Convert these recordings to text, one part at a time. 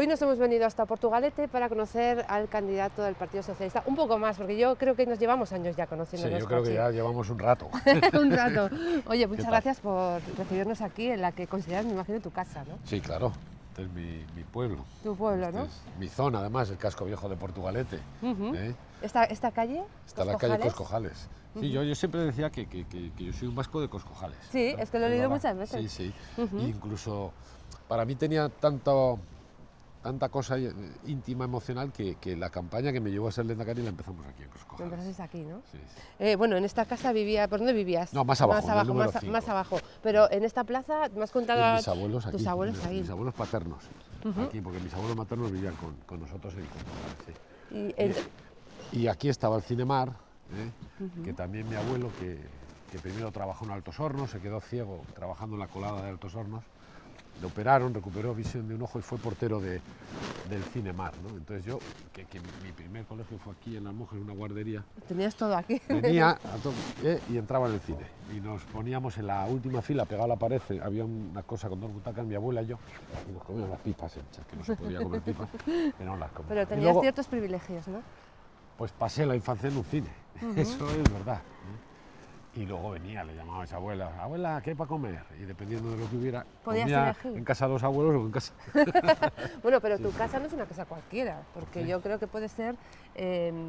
Hoy nos hemos venido hasta Portugalete para conocer al candidato del Partido Socialista, un poco más, porque yo creo que nos llevamos años ya conociéndonos. Sí, yo creo que ya llevamos un rato. Un rato. Oye, muchas gracias por recibirnos aquí en la que consideras, me imagino, tu casa, ¿no? Sí, claro. Este es mi pueblo. Tu pueblo, ¿no? Es mi zona, además, el casco viejo de Portugalete. ¿Esta calle? Está la calle Coscojales. Sí, yo siempre decía que yo soy un vasco de Coscojales. Sí, es que lo he leído muchas veces. Sí, sí. Incluso para mí tenía tanta cosa íntima, emocional, que la campaña que me llevó a ser lehendakari la empezamos aquí en Coscojales. Empezaste aquí, ¿no? Sí, sí. Bueno, en esta casa vivía... ¿Por dónde vivías? No, más abajo, en el número 5. Más abajo. Pero en esta plaza, me has contado... Mis abuelos aquí. Tus abuelos ahí. Mis abuelos paternos. Aquí, porque mis abuelos maternos vivían con nosotros en Coscojales. Sí. Y aquí estaba el Cinemar, que también mi abuelo, que primero trabajó en Altos Hornos, se quedó ciego trabajando en la colada de Altos Hornos, le operaron, recuperó visión de un ojo y fue portero del Cinemar, ¿no? Entonces yo, que mi primer colegio fue aquí en Almuja, en una guardería. Tenías todo aquí. Venía y entraba en el cine. Y nos poníamos en la última fila, pegado a la pared, había una cosa con dos butacas, mi abuela y yo, y nos comíamos las pipas hechas, que no se podía comer pipas, pero no las comíamos. Pero tenías ciertos privilegios, ¿no? Pues pasé la infancia en un cine, eso es verdad. Y luego venía, le llamaba a esa abuela, abuela, ¿qué hay para comer? Y dependiendo de lo que hubiera, comía en casa de los abuelos o en casa. Bueno, pero tu casa no es una casa cualquiera, porque yo creo que puede ser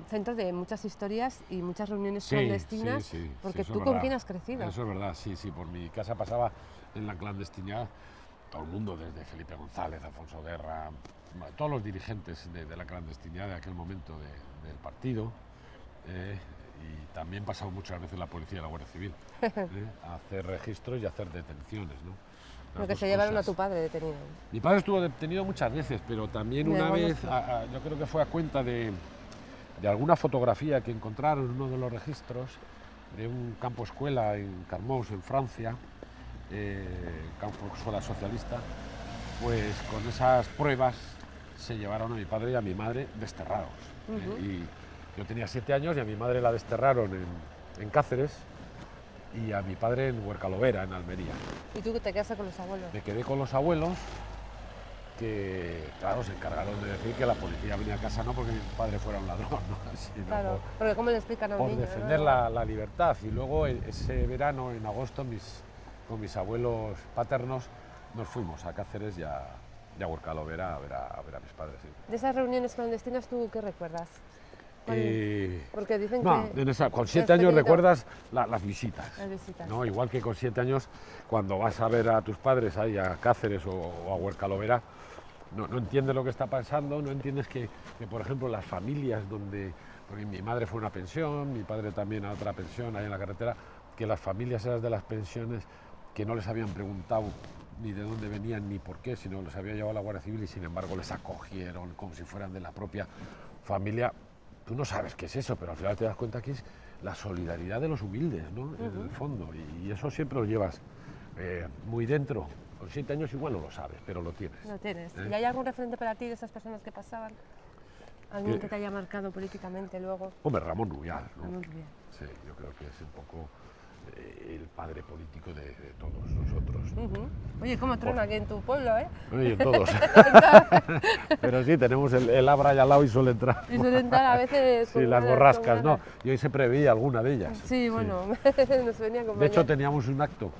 centro de muchas historias y muchas reuniones clandestinas, porque tú con quién has crecido. Eso es verdad, sí, por mi casa pasaba en la clandestinidad todo el mundo, desde Felipe González, Alfonso Guerra, todos los dirigentes de la clandestinidad de aquel momento del partido. Y también pasado muchas veces la policía y la Guardia Civil a hacer registros y a hacer detenciones, ¿no? Porque se llevaron a tu padre detenido. Mi padre estuvo detenido muchas veces, pero también una vez, yo creo que fue a cuenta de alguna fotografía que encontraron en uno de los registros de un campo escuela en Carmaux, en Francia, campo escuela socialista, pues con esas pruebas se llevaron a mi padre y a mi madre desterrados. Y yo tenía 7 años y a mi madre la desterraron en Cáceres y a mi padre en Huercalovera, en Almería. ¿Y tú te quedaste con los abuelos? Me quedé con los abuelos, que claro, se encargaron de decir que la policía venía a casa no porque mi padre fuera un ladrón, ¿no? Sino claro, porque ¿cómo le explican a un niño? Por defender la libertad. Y luego ese verano, en agosto, con mis abuelos paternos, nos fuimos a Cáceres y a Huercalovera a ver a mis padres. Sí. ¿De esas reuniones clandestinas tú qué recuerdas? Porque dicen con 7 años recuerdas las visitas. Las visitas. ¿No? Igual que con 7 años, cuando vas a ver a tus padres ahí a Cáceres o a Huercalovera, no entiendes lo que está pasando, no entiendes que, por ejemplo, las familias porque mi madre fue a una pensión, mi padre también a otra pensión ahí en la carretera, que las familias esas de las pensiones que no les habían preguntado ni de dónde venían ni por qué, sino les había llevado la Guardia Civil y sin embargo les acogieron como si fueran de la propia familia. Tú no sabes qué es eso, pero al final te das cuenta que es la solidaridad de los humildes, ¿no? En el fondo, y eso siempre lo llevas muy dentro. Con 7 años igual no lo sabes, pero lo tienes. Lo tienes. ¿Y hay algún referente para ti de esas personas que pasaban? ¿Alguien que te haya marcado políticamente luego? Hombre, Ramón Rubial, ¿no? Ramón Rubial. Sí, yo creo que es un poco el padre político de todos nosotros. Oye, ¿cómo truena aquí en tu pueblo, eh? Oye, todos. Pero sí, tenemos el Abra ahí al lado y suele entrar. Y suele entrar a veces... Sí, las borrascas, ¿no? Y hoy se preveía alguna de ellas. Sí, bueno, nos venía con... De hecho, teníamos un acto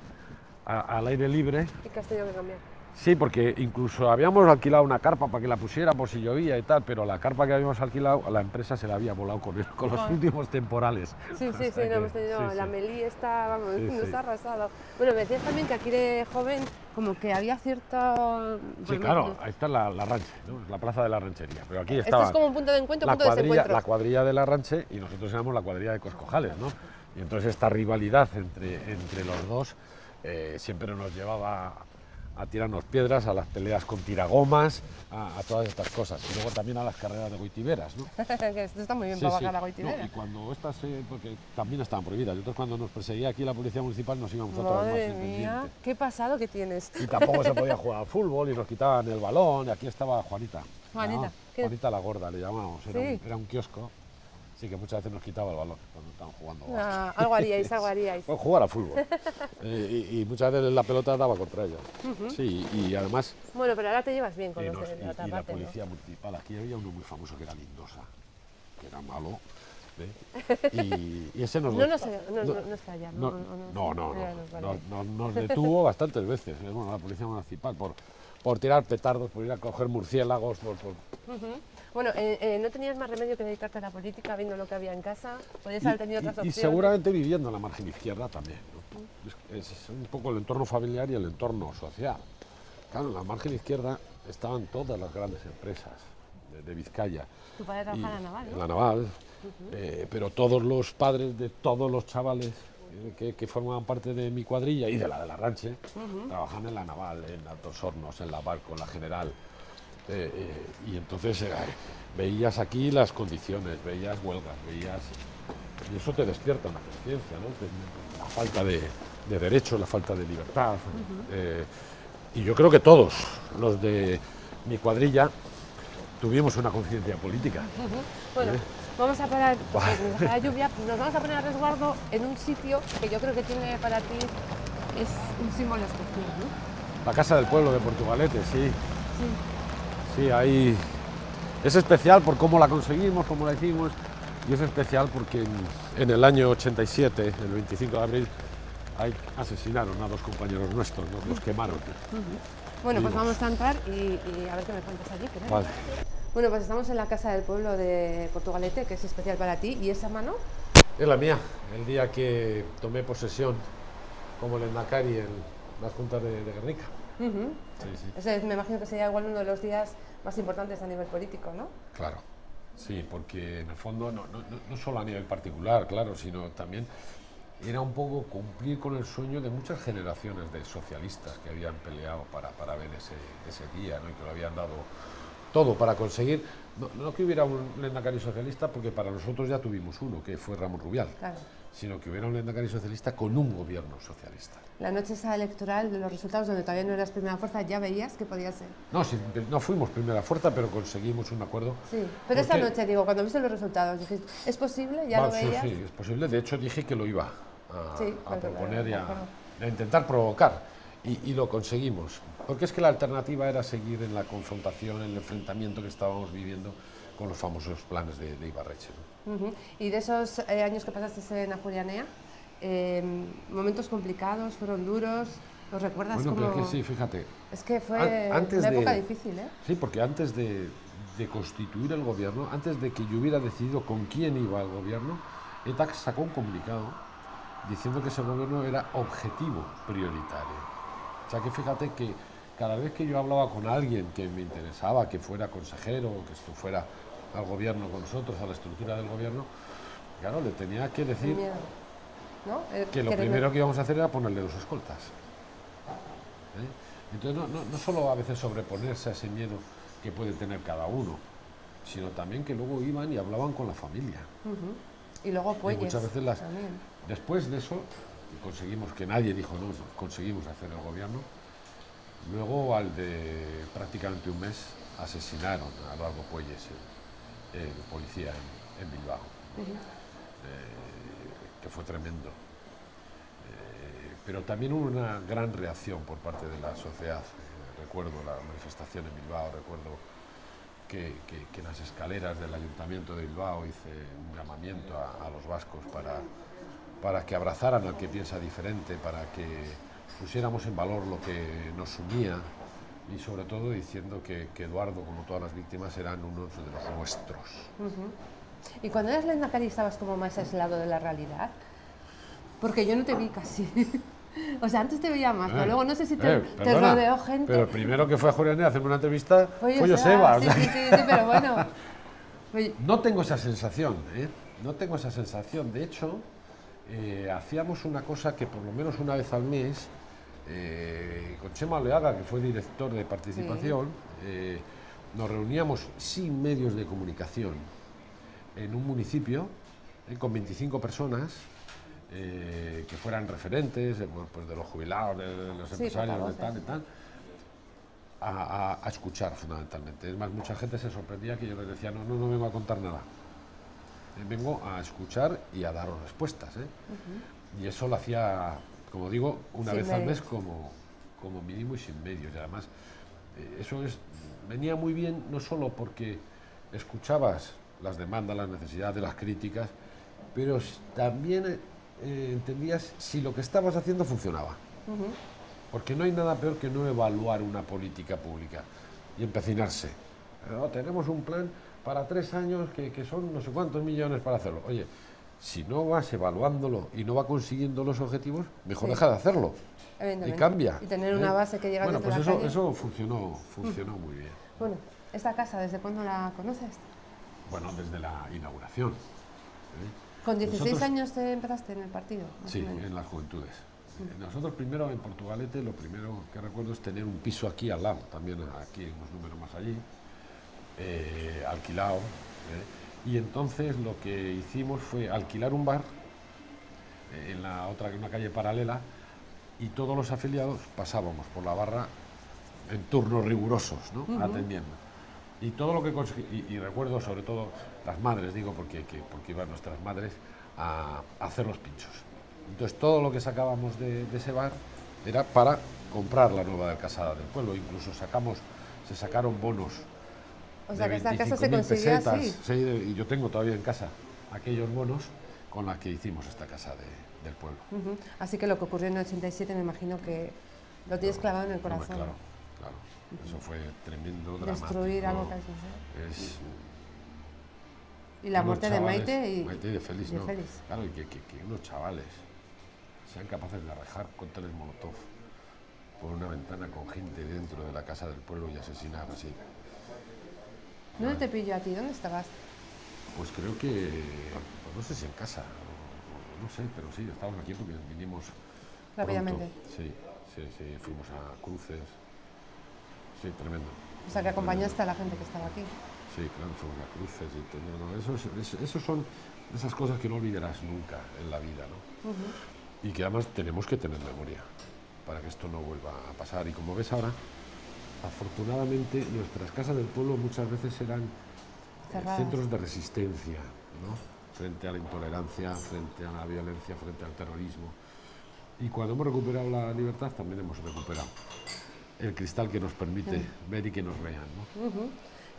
al aire libre. ¿Y qué has tenido que cambiar? Sí, porque incluso habíamos alquilado una carpa para que la pusiera por si llovía y tal, pero la carpa que habíamos alquilado, a la empresa se la había volado con los últimos temporales. Sí, no hemos tenido la Melí esta, vamos, nos ha arrasado. Bueno, me decías también que aquí de joven como que había cierto... Sí, claro, ahí está la Ranche, ¿no? La plaza de la Ranchería, pero aquí estaba... Esto es como un punto de encuentro, punto de desencuentro. La cuadrilla de la Ranche y nosotros éramos la cuadrilla de Coscojales, ¿no? Y entonces esta rivalidad entre los dos siempre nos llevaba a tirarnos piedras, a las peleas con tiragomas, a todas estas cosas. Y luego también a las carreras de goitiberas, ¿no? Que esto está muy bien para bajar la goitibera. No, y cuando estas, porque también estaban prohibidas, entonces cuando nos perseguía aquí la policía municipal nos íbamos otra vez más independientes. Madre mía, qué pasado que tienes. Y tampoco se podía jugar al fútbol y nos quitaban el balón, y aquí estaba Juanita. Juanita. Juanita la gorda le llamábamos, era un kiosco Sí, que muchas veces nos quitaba el balón cuando estaban jugando. Algo haríais, algo haríais. Pues jugar a fútbol. Y muchas veces la pelota daba contra ella. Sí, y además... Bueno, pero ahora te llevas bien con los de la otra parte, parte, la policía municipal. Aquí había uno muy famoso que era Lindosa, que era malo. Y ese nos... No está ya. Nos detuvo bastantes veces, bueno, la policía municipal, por tirar petardos, por ir a coger murciélagos, Bueno, ¿no tenías más remedio que dedicarte a la política viendo lo que había en casa? ¿Podías haber tenido otras opciones? Y seguramente viviendo en la margen izquierda también, ¿no? Es un poco el entorno familiar y el entorno social. Claro, en la margen izquierda estaban todas las grandes empresas de Vizcaya. Tu padre trabajaba en la Naval, ¿no? En la Naval, pero todos los padres de todos los chavales que formaban parte de mi cuadrilla y de la Ranche, trabajan en la Naval, en Altos Hornos, en la Barco, en la General. Y entonces veías aquí las condiciones, veías huelgas, y eso te despierta una conciencia, ¿no? La falta de derechos, la falta de libertad. Y yo creo que todos los de mi cuadrilla tuvimos una conciencia política. Bueno, vamos a parar, porque la lluvia, nos vamos a poner a resguardo en un sitio que yo creo que tiene para ti, es un símbolo especial, ¿no? La Casa del Pueblo de Portugalete, sí. Sí, ahí es especial por cómo la conseguimos, cómo la hicimos, y es especial porque en el año 87, el 25 de abril, ahí asesinaron a 2 compañeros nuestros, ¿no? Los quemaron. Bueno, pues vamos a entrar y a ver qué me cuentas allí. Vale. Bueno, pues estamos en la Casa del Pueblo de Portugalete, que es especial para ti, ¿y esa mano? Es la mía, el día que tomé posesión como lehendakari en las juntas de Guernica. Me imagino que sería igual uno de los días más importantes a nivel político, ¿no? Claro, sí, porque en el fondo no solo a nivel particular, claro, sino también era un poco cumplir con el sueño de muchas generaciones de socialistas que habían peleado para ver ese día, ¿no? Y que lo habían dado todo para conseguir, no que hubiera un lehendakari socialista, porque para nosotros ya tuvimos uno, que fue Ramón Rubial, claro, sino que hubiera un lehendakari socialista con un gobierno socialista. La noche esa electoral, de los resultados, donde todavía no eras primera fuerza, ¿ya veías que podía ser? No, sí, no fuimos primera fuerza, pero conseguimos un acuerdo. Sí, pero esa noche, digo, cuando viste los resultados, dijiste, ¿es posible? ¿Ya lo veías? Sí, es posible. De hecho, dije que lo iba a proponer y a intentar provocar, y lo conseguimos. Porque es que la alternativa era seguir en la confrontación, en el enfrentamiento que estábamos viviendo con los famosos planes de Ibarretxe, ¿no? Y de esos años que pasaste en Ajuria Enea, momentos complicados, fueron duros, ¿los recuerdas? Bueno, pero es que sí, fíjate. Es que fue una época difícil, ¿eh? Sí, porque antes de constituir el gobierno, antes de que yo hubiera decidido con quién iba el gobierno, ETA sacó un comunicado diciendo que ese gobierno era objetivo prioritario. O sea que fíjate que cada vez que yo hablaba con alguien que me interesaba, que fuera consejero, que esto fuera al gobierno con nosotros, a la estructura del gobierno, claro, le tenía que decir que lo primero que íbamos a hacer era ponerle los escoltas. Entonces no solo a veces sobreponerse a ese miedo que puede tener cada uno, sino también que luego iban y hablaban con la familia. Y luego pues muchas veces después de eso conseguimos, que nadie dijo no, conseguimos hacer el gobierno. Luego, al de prácticamente un mes, asesinaron a Eduardo Puelles, el policía en Bilbao, que fue tremendo. Pero también hubo una gran reacción por parte de la sociedad. Recuerdo la manifestación en Bilbao, recuerdo que en las escaleras del Ayuntamiento de Bilbao hice un llamamiento a los vascos para que abrazaran al que piensa diferente, para que pusiéramos en valor lo que nos unía, y sobre todo diciendo que Eduardo, como todas las víctimas, eran unos de los nuestros. ¿Y cuando eras lehendakari estabas como más aislado de la realidad? Porque yo no te vi casi. O sea, antes te veía más, pero luego no sé si te rodeó gente. Pero el primero que fue a Ajuria Enea a hacerme una entrevista fue Joseba. Sí, pero bueno. No tengo esa sensación, no tengo esa sensación. De hecho, hacíamos una cosa que por lo menos una vez al mes, con Chema Oleaga, que fue director de participación, nos reuníamos sin medios de comunicación en un municipio con 25 personas que fueran referentes pues de los jubilados, de los empresarios, de tal y tal, a escuchar fundamentalmente. Es más, mucha gente se sorprendía que yo les decía, no vengo a contar nada. vengo a escuchar y a daros respuestas. Y eso lo hacía, como digo, una vez al mes como mínimo y sin medios. Y además, venía muy bien no solo porque escuchabas las demandas, las necesidades, las críticas, pero también entendías si lo que estabas haciendo funcionaba. Porque no hay nada peor que no evaluar una política pública y empecinarse. No, tenemos un plan para 3 años que son no sé cuántos millones para hacerlo. Oye, si no vas evaluándolo y no va consiguiendo los objetivos, mejor deja de hacerlo y cambia. Y tener una base que llega desde la calle. Bueno, eso funcionó muy bien. Bueno, ¿esta casa desde cuándo la conoces? Bueno, desde la inauguración. ¿Con 16 años te empezaste en el partido? Sí, en las juventudes. Nosotros primero en Portugalete, lo primero que recuerdo es tener un piso aquí al lado, también aquí unos números más allí, alquilado. Y entonces lo que hicimos fue alquilar un bar en una calle paralela, y todos los afiliados pasábamos por la barra en turnos rigurosos, ¿no? Atendiendo. Y todo lo que y recuerdo sobre todo las madres, digo, porque iban nuestras madres a hacer los pinchos. Entonces todo lo que sacábamos de ese bar era para comprar la nueva de Casada del Pueblo. Incluso se sacaron bonos. O sea, que esta casa se 25.000 conseguía pesetas. así. Sí, y yo tengo todavía en casa aquellos bonos con los que hicimos esta casa del pueblo. Así que lo que ocurrió en el 87 me imagino que lo tienes clavado en el corazón. Claro. Eso fue tremendo, dramático. Destruir algo que has hecho. Y la muerte chavales, de Maite Maite y de Félix, ¿no? Félix. Claro, y que unos chavales sean capaces de arrojar cócteles Molotov por una ventana con gente dentro de la casa del pueblo y asesinar así. ¿Dónde te pilló a ti? ¿Dónde estabas? Pues creo que, no sé si en casa, no sé, pero sí, estábamos aquí porque vinimos rápidamente. Pronto. Sí, fuimos a Cruces. Sí, tremendo. O sea, que acompañaste a la gente que estaba aquí. Sí, claro, fuimos a Cruces y todo. Eso son esas cosas que no olvidarás nunca en la vida, ¿no? Y que además tenemos que tener memoria para que esto no vuelva a pasar. Y como ves ahora, afortunadamente nuestras casas del pueblo muchas veces eran centros de resistencia, ¿no? Frente a la intolerancia, frente a la violencia, frente al terrorismo. Y cuando hemos recuperado la libertad también hemos recuperado el cristal que nos permite ver y que nos vean, ¿no?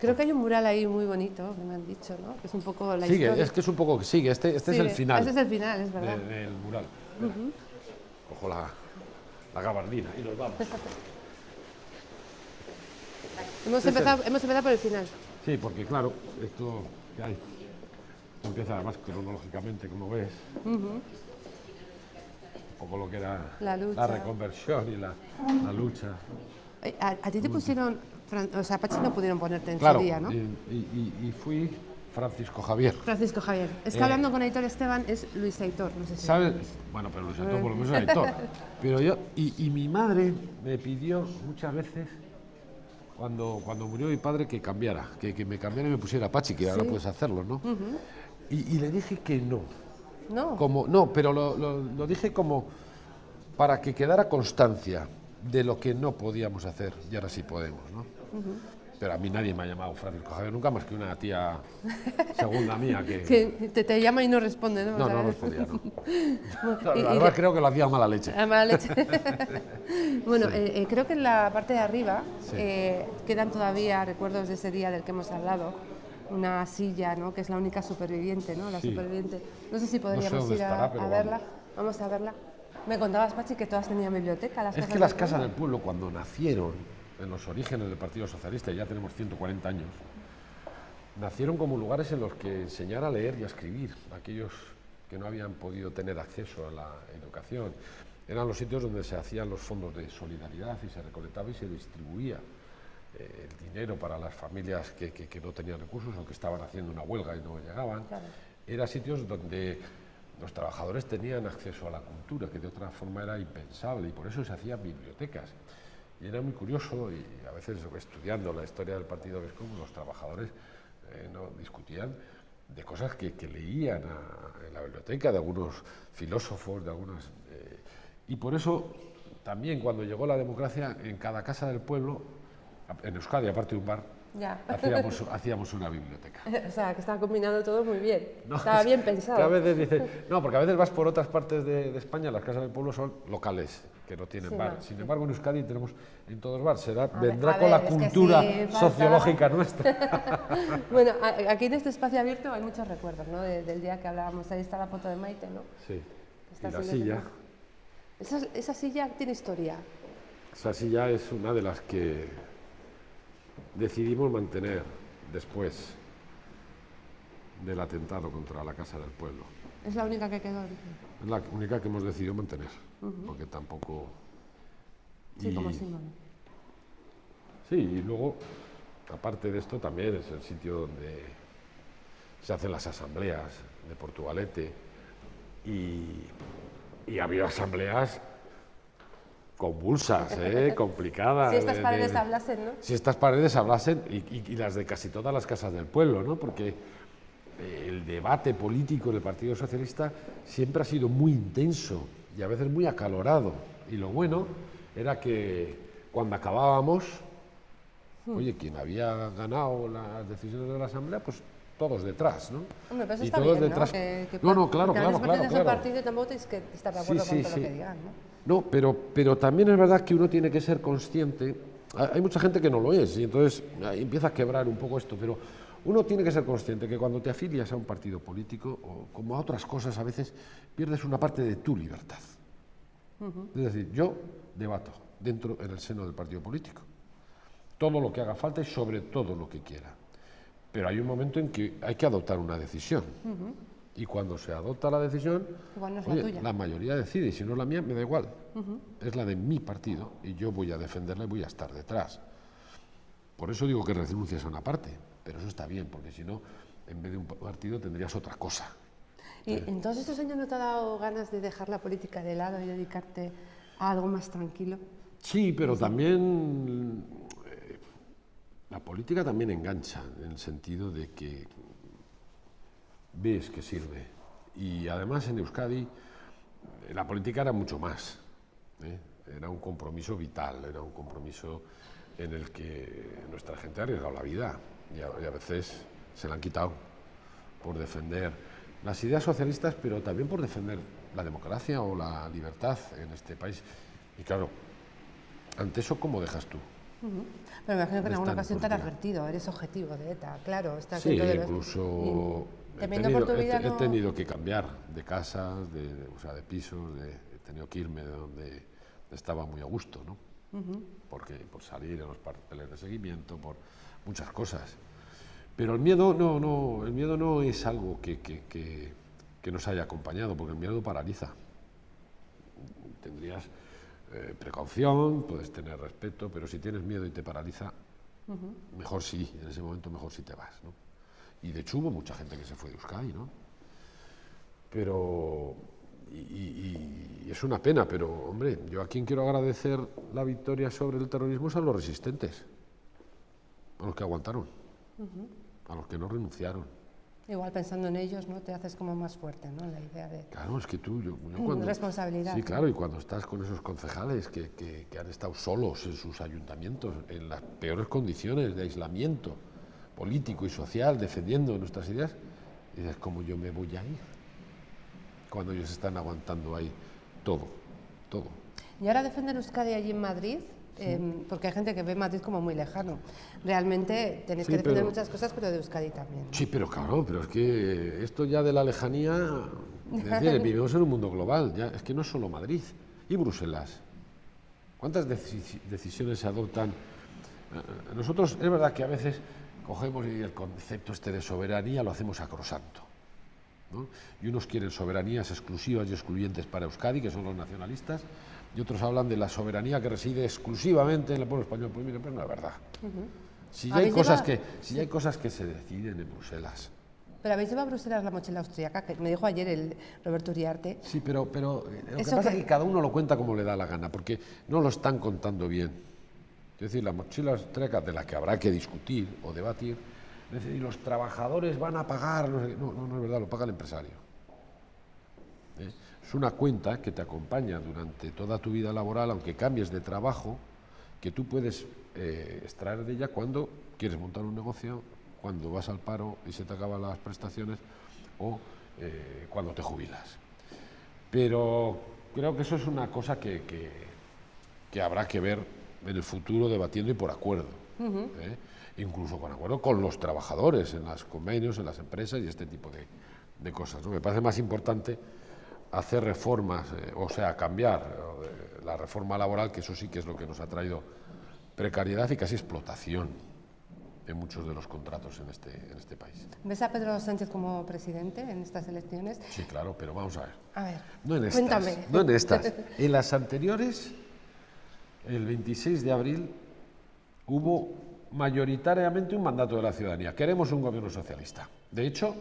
Creo que hay un mural ahí muy bonito, que me han dicho, ¿no? Que es un poco la historia. Es que es un poco, sigue, este es el final. Este es el final, es verdad. Del mural. Cojo la gabardina y nos vamos. Hemos empezado por el final. Sí, porque claro, esto que hay empieza además cronológicamente, como ves. Un poco lo que era la reconversión y la lucha. ¿A ti te pusieron, o sea, Pachi no pudieron ponerte en su día, ¿no? Y fui Francisco Javier. Francisco Javier. Es que hablando con Aitor Esteban es Luis Aitor, no sé si... ¿Sabes? Bueno, pero Luis Aitor por lo menos es Aitor. Pero yo, y mi madre me pidió muchas veces, cuando murió mi padre, que cambiara, que me cambiara y me pusiera Pachi, que ahora puedes hacerlo, ¿no? Y le dije que no. No. No, pero lo dije como para que quedara constancia de lo que no podíamos hacer y ahora sí podemos, ¿no? Pero a mí nadie me ha llamado Francisco Javier nunca, más que una tía segunda mía que te llama y no responde, ¿no? No respondía, no. La verdad creo que lo hacía mala leche. Mala leche. Bueno, creo que en la parte de arriba quedan todavía recuerdos de ese día del que hemos hablado. Una silla, ¿no? Que es la única superviviente, ¿no? La superviviente. No sé si podríamos ir a verla. Vamos a verla. Me contabas, Pachi, que todas tenían biblioteca. Es que las casas del pueblo, cuando nacieron, en los orígenes del Partido Socialista, y ya tenemos 140 años, nacieron como lugares en los que enseñar a leer y a escribir, aquellos que no habían podido tener acceso a la educación. Eran los sitios donde se hacían los fondos de solidaridad y se recolectaba y se distribuía el dinero para las familias que no tenían recursos o que estaban haciendo una huelga y no llegaban. Claro. Eran sitios donde los trabajadores tenían acceso a la cultura, que de otra forma era impensable, y por eso se hacían bibliotecas. Y era muy curioso, y a veces estudiando la historia del partido que es como los trabajadores no discutían de cosas que leían en la biblioteca, de algunos filósofos, de algunas... y por eso también cuando llegó la democracia, en cada casa del pueblo, en Euskadi, aparte de un bar, Ya. hacíamos una biblioteca. O sea, que estaba combinando todo muy bien. No, Estaba bien pensado. Que a veces dices, no, porque a veces vas por otras partes de España, las casas del pueblo son locales, que no tienen Sí, bar. no. Sin embargo, en Euskadi tenemos en todos bar. Vendrá a con la ver, es que cultura sí, falta- sociológica nuestra. Bueno, aquí en este espacio abierto hay muchos recuerdos, ¿no? Del día que hablábamos. Ahí está la foto de Maite, ¿no? Sí. Está Y la haciendo silla. Esa silla tiene historia. Esa silla es una de las que decidimos mantener después del atentado contra la Casa del Pueblo. Es la única que quedó. Es la única que hemos decidido mantener, porque tampoco... Sí, como símbolo. Sí, y luego, aparte de esto, también es el sitio donde se hacen las asambleas de Portugalete y había asambleas convulsas, complicadas. Si estas paredes hablasen, ¿no? Si estas paredes hablasen, y las de casi todas las casas del pueblo, ¿no? Porque el debate político en el Partido Socialista siempre ha sido muy intenso y a veces muy acalorado. Y lo bueno era que cuando acabábamos, oye, quien había ganado las decisiones de la Asamblea, pues todos detrás, ¿no? Hombre, pero eso y está todos bien, detrás. ¿no? No, claro, que claro, claro. al partido tampoco tienes que estar de acuerdo con todo lo que digan, ¿no? No, pero también es verdad que uno tiene que ser consciente. Hay mucha gente que no lo es y entonces ahí empieza a quebrar un poco esto, pero uno tiene que ser consciente que cuando te afilias a un partido político o como a otras cosas a veces pierdes una parte de tu libertad. Es decir, yo debato dentro en el seno del partido político todo lo que haga falta y sobre todo lo que quiera. Pero hay un momento en que hay que adoptar una decisión. Y cuando se adopta la decisión, Igual no es oye, la tuya. la mayoría decide, y si no es la mía, me da igual. Es la de mi partido y yo voy a defenderla y voy a estar detrás. Por eso digo que renuncias a una parte, pero eso está bien, porque si no, en vez de un partido tendrías otra cosa. ¿Y en todos estos años no te ha dado ganas de dejar la política de lado y dedicarte a algo más tranquilo? Sí, pero también la política también engancha, en el sentido de que ves que sirve. Y además en Euskadi la política era mucho más. Era un compromiso vital, era un compromiso en el que nuestra gente ha arriesgado la vida y a veces se la han quitado por defender las ideas socialistas, pero también por defender la democracia o la libertad en este país. Y claro, ante eso, ¿cómo dejas tú? Pero me imagino que en alguna ocasión te han advertido, eres objetivo de ETA, claro. Estás Sí, dentro de incluso he tenido que cambiar de casas, o sea, de pisos, he tenido que irme de donde estaba muy a gusto, ¿no? Porque por salir en los papeles de seguimiento, por muchas cosas. Pero el miedo no es algo que nos haya acompañado, porque el miedo paraliza. Tendrías precaución, puedes tener respeto, pero si tienes miedo y te paraliza, mejor sí, en ese momento mejor sí te vas, ¿no? Y de hecho hubo mucha gente que se fue de Euskadi, ¿no? Pero, y es una pena, pero hombre, yo a quien quiero agradecer la victoria sobre el terrorismo es a los resistentes, a los que aguantaron, a los que no renunciaron. Igual pensando en ellos, ¿no? Te haces como más fuerte, ¿no? La idea de... Claro, es que yo cuando... responsabilidad. Sí, claro, y cuando estás con esos concejales que han estado solos en sus ayuntamientos, en las peores condiciones de aislamiento político y social, defendiendo nuestras ideas, y dices, ¿cómo yo me voy a ir? Cuando ellos están aguantando ahí todo. Y ahora defender Euskadi allí en Madrid, porque hay gente que ve Madrid como muy lejano. Realmente tenéis que defender muchas cosas, pero de Euskadi también, ¿no? Sí, pero claro, pero es que esto ya de la lejanía, es decir, vivimos en un mundo global, ya, es que no es solo Madrid y Bruselas. ¿Cuántas decisiones se adoptan? Nosotros, es verdad que a veces cogemos y el concepto este de soberanía lo hacemos sacrosanto, ¿no? Y unos quieren soberanías exclusivas y excluyentes para Euskadi, que son los nacionalistas, y otros hablan de la soberanía que reside exclusivamente en el pueblo español. Pues mire, pero no es verdad. Si ya hay cosas que se deciden en Bruselas. Pero habéis llevado a Bruselas la mochila austríaca, que me dijo ayer el Roberto Uriarte. Sí, pero lo que pasa es que cada uno lo cuenta como le da la gana, porque no lo están contando bien. Es decir, la mochila austríaca, de la que habrá que discutir o debatir, es decir, los trabajadores van a pagar, no es verdad, lo paga el empresario. Es una cuenta que te acompaña durante toda tu vida laboral, aunque cambies de trabajo, que tú puedes extraer de ella cuando quieres montar un negocio, cuando vas al paro y se te acaban las prestaciones o cuando te jubilas. Pero creo que eso es una cosa que habrá que ver en el futuro debatiendo y por acuerdo. Incluso con acuerdo con los trabajadores, en los convenios, en las empresas y este tipo de cosas, ¿no? Me parece más importante hacer reformas, o sea, cambiar la reforma laboral, que eso sí que es lo que nos ha traído precariedad y casi explotación en muchos de los contratos en este país. ¿Ves a Pedro Sánchez como presidente en estas elecciones? Sí, claro, pero vamos a ver. A ver, no en estas, cuéntame. No en estas. En las anteriores, el 26 de abril, hubo mayoritariamente un mandato de la ciudadanía. Queremos un gobierno socialista. De hecho,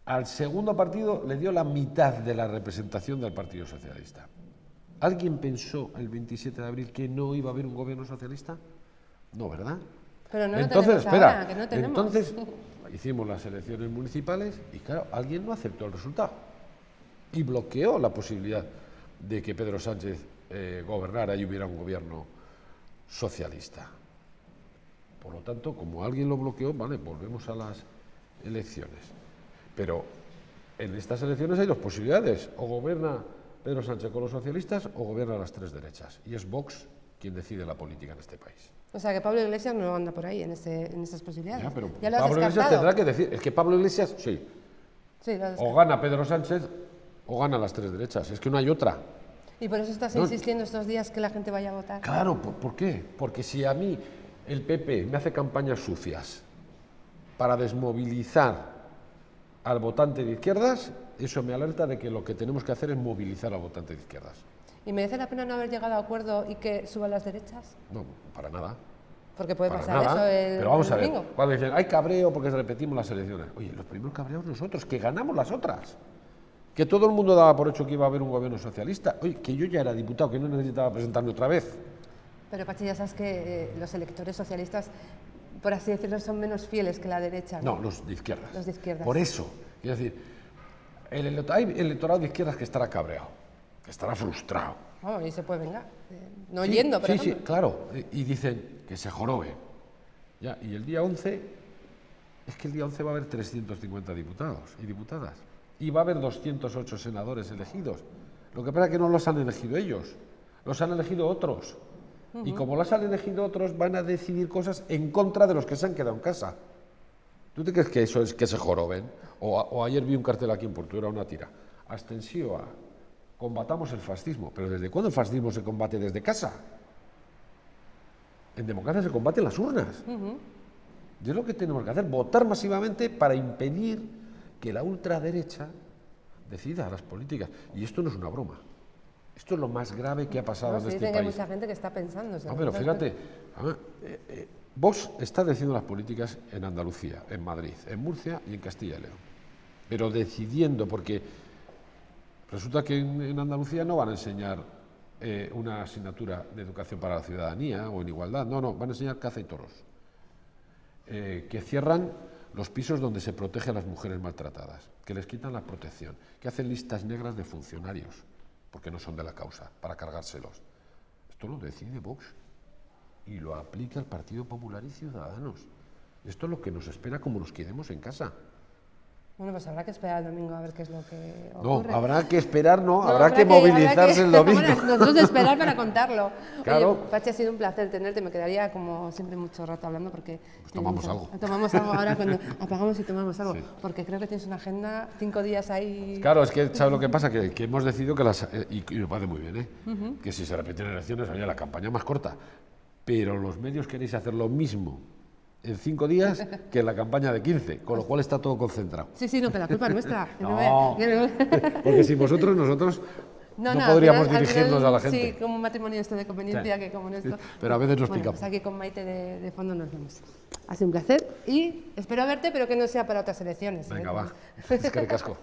al segundo partido le dio la mitad de la representación del Partido Socialista. ¿Alguien pensó el 27 de abril que no iba a haber un gobierno socialista? No, ¿verdad? Pero no entonces, lo tenemos espera, ahora, que no tenemos. Entonces hicimos las elecciones municipales y claro, alguien no aceptó el resultado y bloqueó la posibilidad de que Pedro Sánchez gobernara y hubiera un gobierno socialista. Por lo tanto, como alguien lo bloqueó, vale, volvemos a las elecciones. Pero en estas elecciones hay dos posibilidades: o gobierna Pedro Sánchez con los socialistas o gobierna las tres derechas. Y es Vox quien decide la política en este país. O sea, que Pablo Iglesias no anda por ahí en esas posibilidades. Ya, pero ya lo has Pablo Iglesias descartado. tendrá que decir, es que Pablo Iglesias, sí, o gana Pedro Sánchez o gana las tres derechas, es que no hay otra. Y por eso estás insistiendo estos días que la gente vaya a votar. Claro, ¿por qué? Porque si a mí el PP me hace campañas sucias para desmovilizar al votante de izquierdas, eso me alerta de que lo que tenemos que hacer es movilizar al votante de izquierdas. ¿Y merece la pena no haber llegado a acuerdo y que suban las derechas? No, para nada. Porque puede Para pasar nada. eso Pero vamos a ver, domingo. cuando dicen, hay cabreo porque repetimos las elecciones. Oye, los primeros cabreados nosotros, que ganamos las otras. Que todo el mundo daba por hecho que iba a haber un gobierno socialista. Oye, que yo ya era diputado, que no necesitaba presentarme otra vez. Pero Pachi, ya sabes que los electores socialistas, por así decirlo, son menos fieles que la derecha. No, los de izquierdas. Los de izquierdas. Por eso, es decir, hay electorado de izquierdas que estará cabreado, que estará frustrado. Oh, y se puede vengar. No Sí, yendo, por sí, ejemplo. sí, claro. Y dicen que se jorobe. Ya, y el día 11, es que el día 11 va a haber 350 diputados y diputadas. Y va a haber 208 senadores elegidos. Lo que pasa es que no los han elegido ellos, los han elegido otros. Y como los han elegido otros, van a decidir cosas en contra de los que se han quedado en casa. ¿Tú te crees que eso es que se joroben? O ayer vi un cartel aquí en Portugal, una tira. Abstenció a combatamos el fascismo. ¿Pero desde cuándo el fascismo se combate desde casa? En democracia se combate en las urnas. Y es lo que tenemos que hacer, votar masivamente para impedir que la ultraderecha decida las políticas. Y esto no es una broma. Esto es lo más grave que ha pasado en este Dicen país. que hay mucha gente que está pensando. No, pero fíjate, Vox está decidiendo las políticas en Andalucía, en Madrid, en Murcia y en Castilla y León. Pero decidiendo, porque resulta que en Andalucía no van a enseñar una asignatura de educación para la ciudadanía o en igualdad. No, van a enseñar caza y toros. Que cierran los pisos donde se protege a las mujeres maltratadas, que les quitan la protección, que hacen listas negras de funcionarios, porque no son de la causa, para cargárselos. Esto lo decide Vox y lo aplica el Partido Popular y Ciudadanos. Esto es lo que nos espera como nos quedemos en casa. Bueno, pues habrá que esperar el domingo a ver qué es lo que No, ocurre. habrá que esperar, no, habrá que movilizarse el domingo. Bueno, nosotros esperar para contarlo. Claro. Oye, Pachi, ha sido un placer tenerte. Me quedaría, como siempre, mucho rato hablando porque... Pues tomamos algo. Tomamos algo ahora cuando apagamos y tomamos algo. Sí. Porque creo que tienes una agenda, 5 días ahí... Claro, es que, ¿sabes lo que pasa? Que hemos decidido que y me parece muy bien, que si se repiten elecciones, oye, la campaña más corta. Pero los medios queréis hacer lo mismo en 5 días que en la campaña de 15, con lo cual está todo concentrado. Sí, no, que la culpa es nuestra. No, porque sin vosotros, nosotros no al podríamos final- dirigirnos a la gente. Sí, como un matrimonio esto de conveniencia, Sí. que como esto. Pero a veces nos Bueno, picamos. pues aquí con Maite de fondo nos vemos. Ha sido un placer y espero verte, pero que no sea para otras elecciones. Venga, va. Es que ricasco.